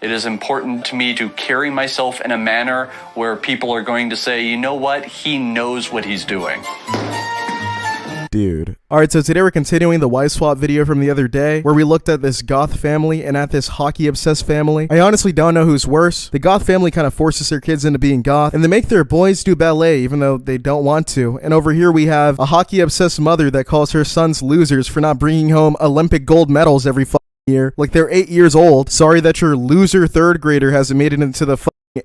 It is important to me to carry myself in a manner where people are going to say, you know what, he knows what he's doing. Dude. Alright, so today we're continuing the wife swap video from the other day, where we looked at this Goth family and at this hockey-obsessed family. I honestly don't know who's worse. The Goth family kind of forces their kids into being Goth, and they make their boys do ballet even though they don't want to. And over here we have a hockey-obsessed mother that calls her sons losers for not bringing home Olympic gold medals every year. Like they're 8 years old. Sorry that your loser third grader hasn't made it into the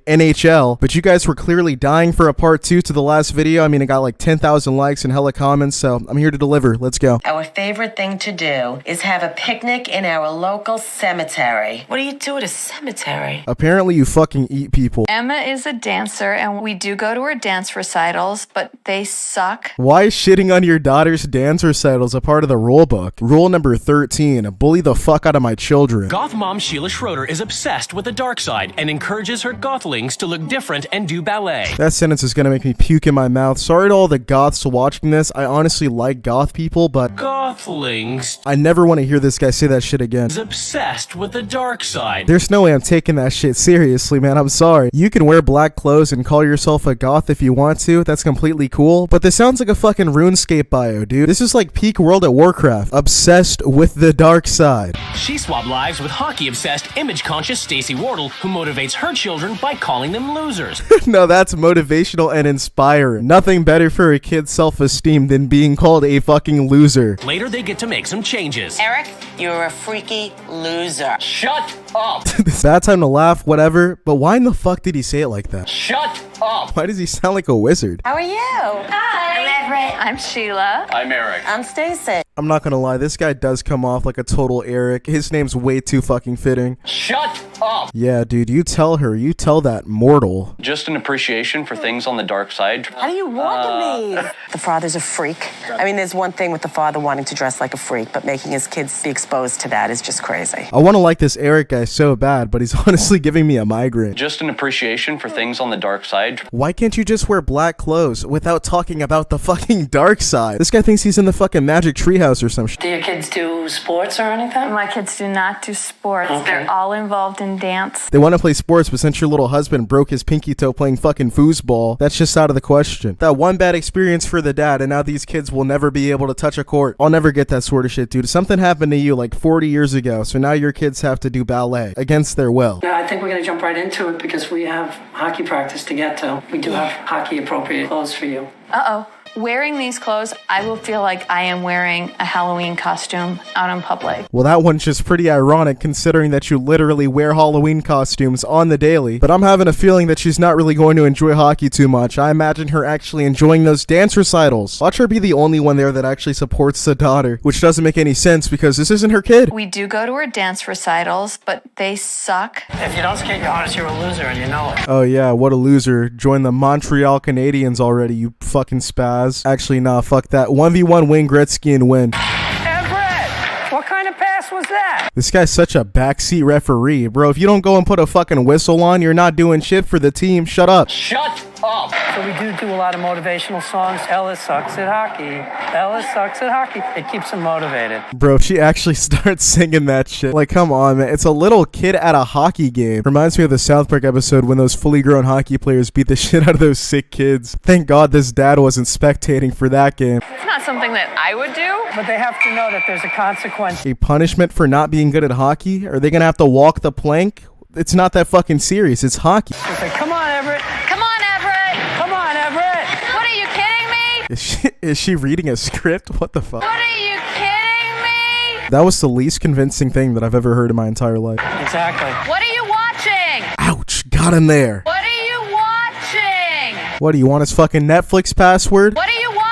NHL, but you guys were clearly dying for a part 2 to the last video. I mean, it got like 10,000 likes and hella comments, so I'm here to deliver. Let's go. Our favorite thing to do is have a picnic in our local cemetery. What do you do at a cemetery? Apparently you fucking eat people. Emma is a dancer, and we do go to her dance recitals, but they suck. Why is shitting on your daughter's dance recitals a part of the rule book? Rule number 13, bully the fuck out of my children. Goth mom Sheila Schroeder is obsessed with the dark side and encourages her Gothlings to look different and do ballet. That sentence is gonna make me puke in my mouth. Sorry to all the Goths watching this. I honestly like Goth people, but Gothlings I never want to hear this guy say that shit again. is obsessed with the dark side. There's no way I'm taking that shit seriously, man. I'm sorry. You can wear black clothes and call yourself a Goth if you want to. That's completely cool. But this sounds like a fucking RuneScape bio, dude. This is like peak World at Warcraft. Obsessed with the dark side. She swapped lives with hockey-obsessed, image-conscious Stacey Wardle, who motivates her children by calling them losers. No, that's motivational and inspiring. Nothing better for a kid's self-esteem than being called a fucking loser. Later, they get to make some changes. Eric, you're a freaky loser. Shut up! It's bad time to laugh, whatever, but why in the fuck did he say it like that? Shut up! Why does he sound like a wizard? How are you? Hi. I'm Everett. I'm Sheila. I'm Eric. I'm Stacy. I'm not gonna lie, this guy does come off like a total Eric. His name's way too fucking fitting. Shut up! Yeah, dude, you tell her. You tell that mortal. Just an appreciation for things on the dark side. How do you want me? The father's a freak. I mean, there's one thing with the father wanting to dress like a freak, but making his kids be exposed to that is just crazy. I want to like this Eric guy so bad, but he's honestly giving me a migraine. Just an appreciation for things on the dark side. Why can't you just wear black clothes without talking about the fucking dark side? This guy thinks he's in the fucking magic treehouse or some shit. Do your kids do sports or anything? My kids do not do sports. Okay. They're all involved in dance. They want to play sports, but since your little husband broke his pinky toe playing fucking foosball, that's just out of the question. That one bad experience for the dad, and now these kids will never be able to touch a court. I'll never get that sort of shit, dude. Something happened to you like 40 years ago, so now your kids have to do ballet against their will. Yeah, I think we're going to jump right into it because we have hockey practice to get to. We do have hockey appropriate clothes for you. Uh-oh. Wearing these clothes, I will feel like I am wearing a Halloween costume out in public. Well, that one's just pretty ironic considering that you literally wear Halloween costumes on the daily. But I'm having a feeling that she's not really going to enjoy hockey too much. I imagine her actually enjoying those dance recitals. Watch her be the only one there that actually supports the daughter, which doesn't make any sense because this isn't her kid. We do go to her dance recitals, but they suck. If you don't skate your hardest, you're a loser and you know it. Oh yeah, what a loser. Join the Montreal Canadiens already, you fucking spaz. Actually, nah, fuck that. 1v1 Wayne Gretzky and win. Everett! What kind of pass was that? This guy's such a backseat referee. Bro, if you don't go and put a fucking whistle on, you're not doing shit for the team. Shut up. Shut up! So we do a lot of motivational songs. Ellis sucks at hockey. Ellis sucks at hockey. It keeps them motivated. Bro, if she actually starts singing that shit. Like, come on, man. It's a little kid at a hockey game. Reminds me of the South Park episode when those fully grown hockey players beat the shit out of those sick kids. Thank God this dad wasn't spectating for that game. It's not something that I would do. But they have to know that there's a consequence. A punishment for not being good at hockey? Are they gonna have to walk the plank? It's not that fucking serious. It's hockey. They say, come on, Everett. Come on, Everett! Come on, Everett. What, are you kidding me? Is she reading a script? What the fuck? What, are you kidding me? That was the least convincing thing that I've ever heard in my entire life. Exactly. What are you watching? Ouch, got him there. What are you watching? What, do you want his fucking Netflix password? What are you watching?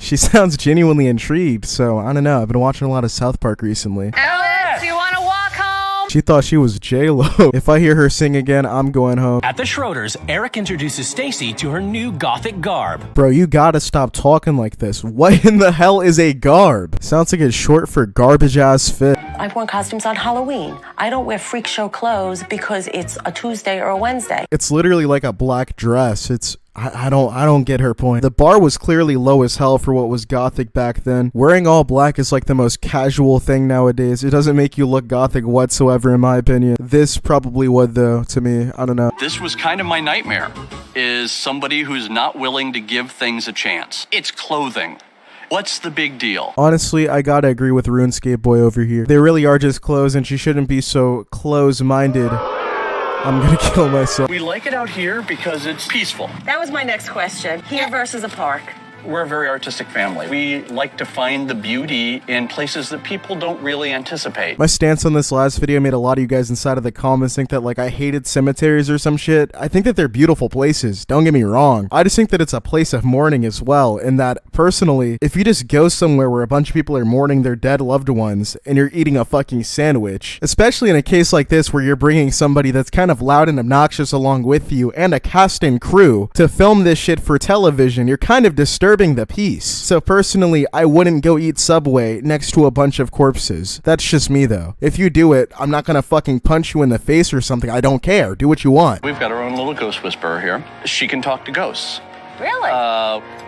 She sounds genuinely intrigued, so I don't know. I've been watching a lot of South Park recently. Alice, do you want to walk home? She thought she was J-Lo. If I hear her sing again, I'm going home. At the Schroeders, Eric introduces Stacy to her new gothic garb. Bro, you gotta stop talking like this. What in the hell is a garb? Sounds like it's short for garbage ass fit. I've worn costumes on Halloween. I don't wear freak show clothes because it's a Tuesday or a Wednesday. It's literally like a black dress. It's I don't get her point. The bar was clearly low as hell for what was gothic back then. Wearing all black is like the most casual thing nowadays. It doesn't make you look gothic whatsoever, in my opinion. This probably would, though, to me. I don't know. This was kind of my nightmare, is somebody who's not willing to give things a chance. It's clothing. What's the big deal? Honestly, I gotta agree with RuneScape Boy over here. They really are just clothes, and she shouldn't be so close-minded. I'm gonna kill myself. We like it out here because it's peaceful. That was my next question. Here versus a park. We're a very artistic family. We like to find the beauty in places that people don't really anticipate. My stance on this last video made a lot of you guys inside of the comments think that like I hated cemeteries or some shit. I think that they're beautiful places, don't get me wrong. I just think that it's a place of mourning as well, and that personally, if you just go somewhere where a bunch of people are mourning their dead loved ones and you're eating a fucking sandwich, especially in a case like this where you're bringing somebody that's kind of loud and obnoxious along with you and a cast and crew to film this shit for television, you're kind of disturbing the peace. So personally, I wouldn't go eat Subway next to a bunch of corpses. That's just me though. If you do it, I'm not gonna fucking punch you in the face or something. I don't care. Do what you want. We've got our own little ghost whisperer here. She can talk to ghosts. Really?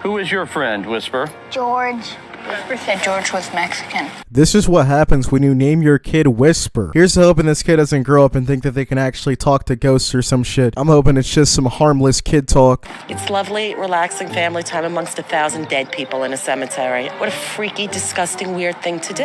Who is your friend, Whisper? George. Whisper said George was Mexican. This is what happens when you name your kid Whisper. Here's to hoping this kid doesn't grow up and think that they can actually talk to ghosts or some shit. I'm hoping it's just some harmless kid talk. It's lovely, relaxing family time amongst 1,000 dead people in a cemetery. What a freaky, disgusting, weird thing to do.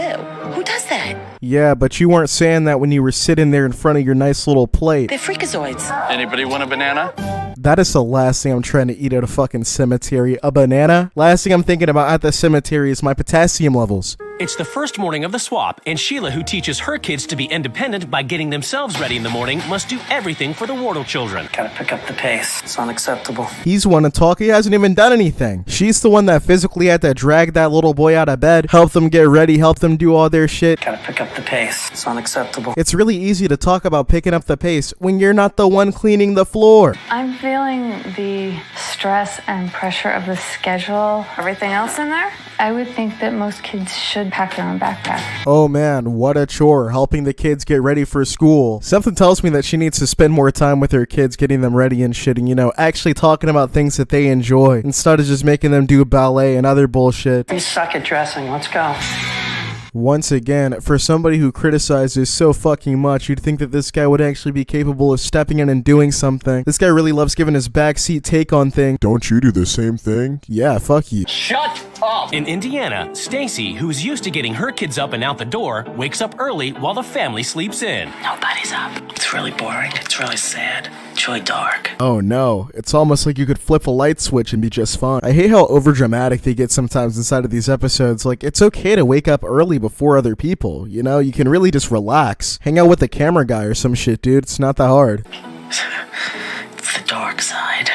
Who does that? Yeah, but you weren't saying that when you were sitting there in front of your nice little plate. They're freakazoids. Anybody want a banana? That is the last thing I'm trying to eat at a fucking cemetery. A banana? Last thing I'm thinking about at the cemetery is my potassium levels. It's the first morning of the swap, and Sheila, who teaches her kids to be independent by getting themselves ready in the morning, must do everything for the Wardle children. Gotta pick up the pace. It's unacceptable. He's one to talk, he hasn't even done anything. She's the one that physically had to drag that little boy out of bed, help them get ready, help them do all their shit. Gotta pick up the pace. It's unacceptable. It's really easy to talk about picking up the pace when you're not the one cleaning the floor. I'm feeling the stress and pressure of the schedule, everything else in there. I would think that most kids should pack their own backpack. Oh man, what a chore, helping the kids get ready for school. Something tells me that she needs to spend more time with her kids getting them ready and shit, and you know, actually talking about things that they enjoy, instead of just making them do ballet and other bullshit. You suck at dressing. Let's go. Once again, for somebody who criticizes so fucking much, you'd think that this guy would actually be capable of stepping in and doing something. This guy really loves giving his backseat take on things. Don't you do the same thing? Yeah, fuck you. Shut up! In Indiana, Stacy, who's used to getting her kids up and out the door, wakes up early while the family sleeps in. Nobody's up. It's really boring. It's really sad. It's really dark. Oh no, it's almost like you could flip a light switch and be just fine. I hate how overdramatic they get sometimes inside of these episodes. Like, it's okay to wake up early before other people, you know? You can really just relax. Hang out with the camera guy or some shit, dude. It's not that hard. It's the dark side.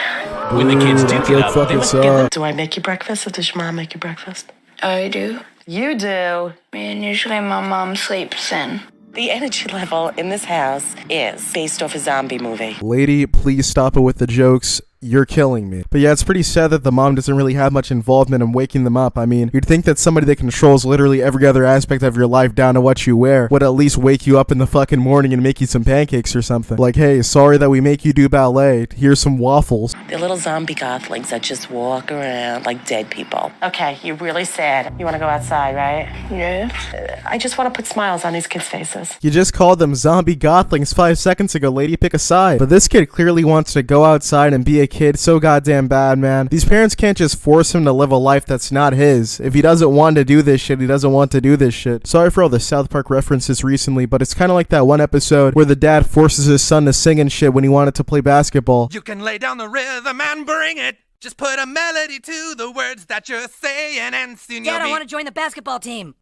When the kids do That get up, fucking they sucks. Do I make you breakfast or does your mom make you breakfast? I do. You do. And usually my mom sleeps in. The energy level in this house is based off a zombie movie. Lady, please stop it with the jokes. You're killing me. But yeah, it's pretty sad that the mom doesn't really have much involvement in waking them up. I mean, you'd think that somebody that controls literally every other aspect of your life down to what you wear would at least wake you up in the fucking morning and make you some pancakes or something. Like, hey, sorry that we make you do ballet. Here's some waffles. They're little zombie gothlings that just walk around like dead people. Okay, you're really sad. You want to go outside, right? Yeah. I just want to put smiles on these kids' faces. You just called them zombie gothlings 5 seconds ago, lady. Pick a side. But this kid clearly wants to go outside and be a kid so goddamn bad, man. These parents can't just force him to live a life that's not his. If he doesn't want to do this shit, he doesn't want to do this shit. Sorry for all the South Park references recently, but it's kind of like that one episode where the dad forces his son to sing and shit when he wanted to play basketball. You can lay down the rhythm and bring it. Just put a melody to the words that you're saying and soon you'll Dad, be... I want to join the basketball team.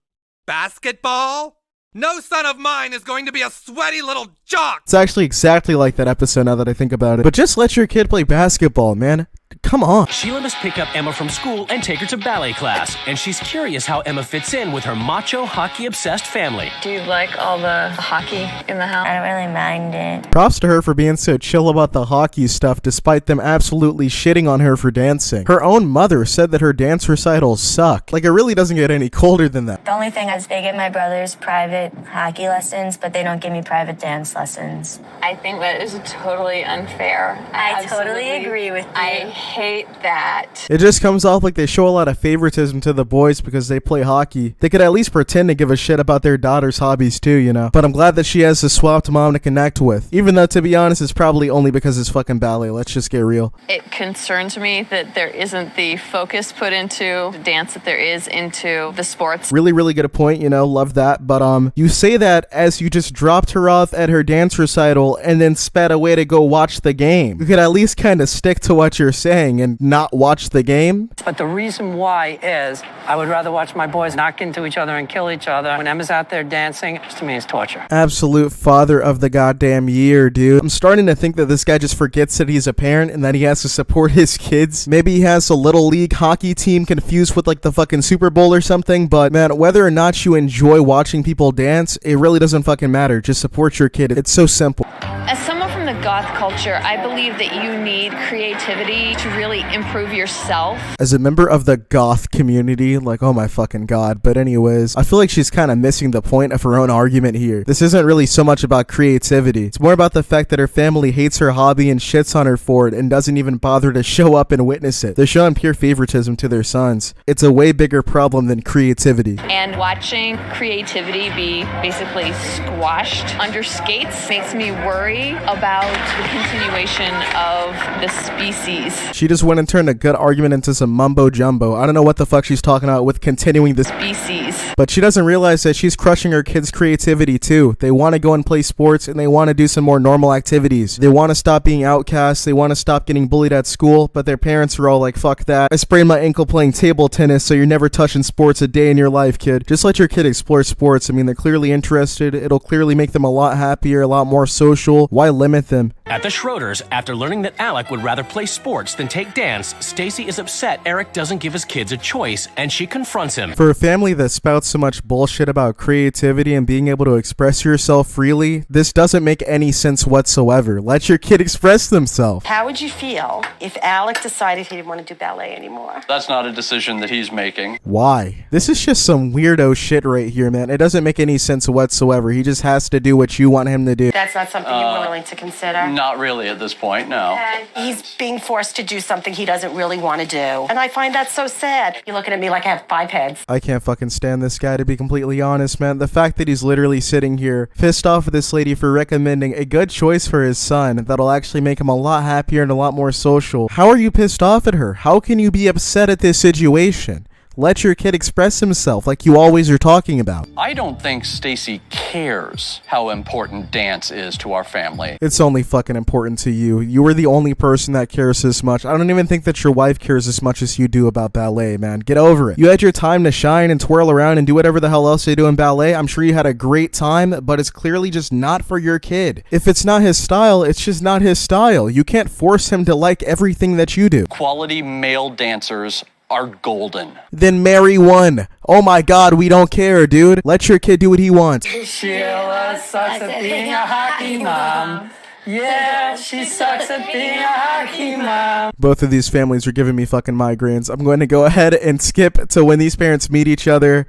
Basketball? No son of mine is going to be a sweaty little jock! It's actually exactly like that episode now that I think about it. But just let your kid play basketball, man. Come on. Sheila must pick up Emma from school and take her to ballet class, and she's curious how Emma fits in with her macho, hockey-obsessed family. Do you like all the hockey in the house? I don't really mind it. Props to her for being so chill about the hockey stuff despite them absolutely shitting on her for dancing. Her own mother said that her dance recitals suck. Like, it really doesn't get any colder than that. The only thing is they get my brother's private hockey lessons, but they don't give me private dance lessons. I think that is totally unfair. I totally agree with you. I hate that. It just comes off like they show a lot of favoritism to the boys because they play hockey. They could at least pretend to give a shit about their daughter's hobbies too, you know? But I'm glad that she has a swapped mom to connect with. Even though, to be honest, it's probably only because it's fucking ballet. Let's just get real. It concerns me that there isn't the focus put into the dance that there is into the sports. Really, really good point, you know, love that. But you say that as you just dropped her off at her dance recital and then sped away to go watch the game. You could at least kind of stick to what you're saying and not watch the game. But the reason why is I would rather watch my boys knock into each other and kill each other. When Emma's out there dancing, to me, it's torture. Absolute father of the goddamn year, dude. I'm starting to think that this guy just forgets that he's a parent and that he has to support his kids. Maybe he has a little league hockey team confused with like the fucking Super Bowl or something. But man, whether or not you enjoy watching people dance, it really doesn't fucking matter. Just support your kid. It's so simple. As someone from the goth culture, I believe that you need creativity to really improve yourself. As a member of the goth community, like, oh my fucking god. But anyways, I feel like she's kind of missing the point of her own argument here. This isn't really so much about creativity. It's more about the fact that her family hates her hobby and shits on her for it and doesn't even bother to show up and witness it. They're showing pure favoritism to their sons. It's a way bigger problem than creativity. And watching creativity be basically squashed under skates makes me worry about the continuation of the species. She just went and turned a good argument into some mumbo jumbo. I don't know what the fuck she's talking about with continuing this species. But she doesn't realize that she's crushing her kids' creativity too. They want to go and play sports and they want to do some more normal activities. They want to stop being outcasts. They want to stop getting bullied at school, but their parents are all like, fuck that. I sprained my ankle playing table tennis, so you're never touching sports a day in your life, kid. Just let your kid explore sports. I mean, they're clearly interested. It'll clearly make them a lot happier, a lot more social. Why limit them? At the Schroeders, after learning that Alec would rather play sports than take dance, Stacy is upset Eric doesn't give his kids a choice, and she confronts him. For a family that spouts so much bullshit about creativity and being able to express yourself freely, this doesn't make any sense whatsoever. Let your kid express themselves. How would you feel if Alec decided he didn't want to do ballet anymore? That's not a decision that he's making. Why? This is just some weirdo shit right here, man. It doesn't make any sense whatsoever. He just has to do what you want him to do. That's not something you're willing to consider? Not really at this point, no. And he's being forced to do something he doesn't really want to do. And I find that so sad. You're looking at me like I have 5 heads. I can't fucking stand this guy, to be completely honest, man. The fact that he's literally sitting here pissed off at this lady for recommending a good choice for his son that'll actually make him a lot happier and a lot more social. How are you pissed off at her? How can you be upset at this situation? Let your kid express himself like you always are talking about. I don't think Stacy cares how important dance is to our family. It's only fucking important to you. You are the only person that cares this much. I don't even think that your wife cares as much as you do about ballet, man. Get over it. You had your time to shine and twirl around and do whatever the hell else they do in ballet. I'm sure you had a great time, but it's clearly just not for your kid. If it's not his style, it's just not his style. You can't force him to like everything that you do. Quality male dancers are golden. Then marry one. Oh my god, we don't care, dude. Let your kid do what he wants. Sheila sucks at being a hockey mom. Yeah, she sucks at being a hockey mom. Both of these families are giving me fucking migraines. I'm going to go ahead and skip to when these parents meet each other.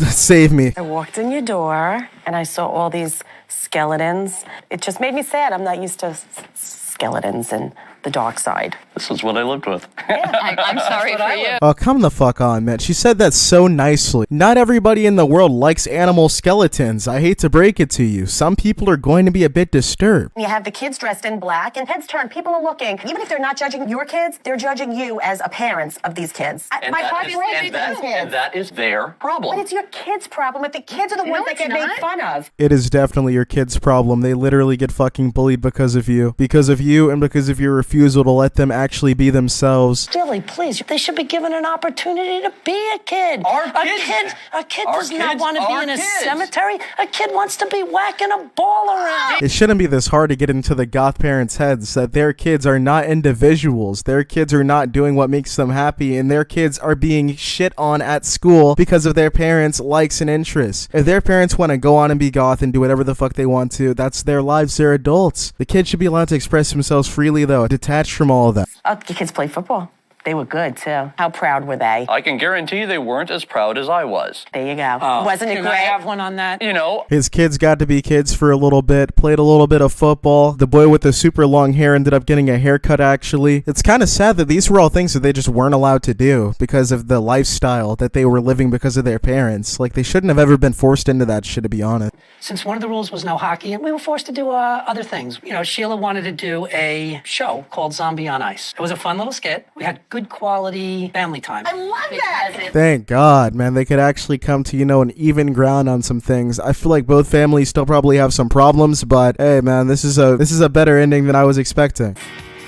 Save me. I walked in your door and I saw all these skeletons. It just made me sad. I'm not used to skeletons and the dark side. This is what I lived with. I'm sorry for you. Oh, come the fuck on, man. She said that so nicely. Not everybody in the world likes animal skeletons. I hate to break it to you. Some people are going to be a bit disturbed. You have the kids dressed in black and heads turned. People are looking. Even if they're not judging your kids, they're judging you as a parent of these kids. My heart breaks for these kids. And that is their problem. But it's your kids' problem if the kids are the ones that get made fun of. It is definitely your kid's problem. They literally get fucking bullied because of you. Because of you and because of your refusal to let them actually be themselves. Billy, please, they should be given an opportunity to be a kid. A kid does not want to be in a cemetery. A kid wants to be whacking a ball around. It shouldn't be this hard to get into the goth parents' heads that their kids are not individuals. Their kids are not doing what makes them happy, and their kids are being shit on at school because of their parents' likes and interests. If their parents want to go on and be goth and do whatever the fuck they want to, that's their lives. They're adults. The kid should be allowed to express themselves freely, though, detached from all of that. Your kids play football. They were good, too. How proud were they? I can guarantee they weren't as proud as I was. There you go. Wasn't it Can great? I have one on that? You know, His kids got to be kids for a little bit, played a little bit of football. The boy with the super long hair ended up getting a haircut, actually. It's kind of sad that these were all things that they just weren't allowed to do because of the lifestyle that they were living because of their parents. Like, they shouldn't have ever been forced into that shit, to be honest. Since one of the rules was no hockey, and we were forced to do other things. You know, Sheila wanted to do a show called Zombie on Ice. It was a fun little skit. We had good quality family time. I love that. Thank God, man. They could actually come to, an even ground on some things. I feel like both families still probably have some problems, but hey, man, this is a better ending than I was expecting.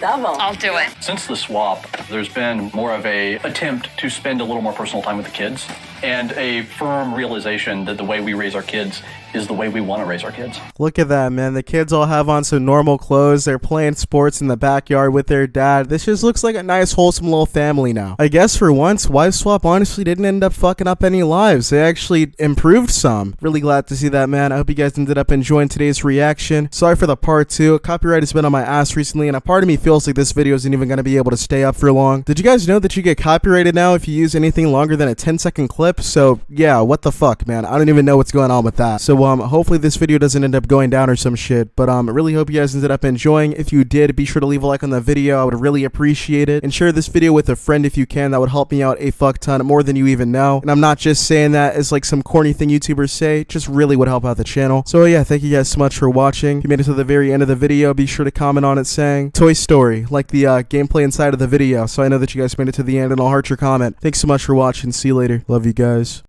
Double. I'll do it. since the swap, there's been more of a attempt to spend a little more personal time with the kids and a firm realization that the way we raise our kids is the way we want to raise our kids. Look at that, man. The kids all have on some normal clothes. They're playing sports in the backyard with their dad. This just looks like a nice, wholesome little family now. I guess for once, Wife Swap honestly didn't end up fucking up any lives. They actually improved some. Really glad to see that, man. I hope you guys ended up enjoying today's reaction. Sorry for the part 2. Copyright has been on my ass recently, and a part of me feels like this video isn't even going to be able to stay up for long. Did you guys know that you get copyrighted now if you use anything longer than a 10-second clip? So, yeah, what the fuck, man? I don't even know what's going on with that. So, hopefully this video doesn't end up going down or some shit, but I really hope you guys ended up enjoying. If you did, be sure to leave a like on the video. I would really appreciate it, and share this video with a friend if you can. That would help me out a fuck ton, more than you even know. And I'm not just saying that as like some corny thing YouTubers say, it just really would help out the channel. So yeah, thank you guys so much for watching. If you made it to the very end of the video, be sure to comment on it saying Toy Story, like the gameplay inside of the video, so I know that you guys made it to the end, and I'll heart your comment. Thanks so much for watching. See you later. Love you guys.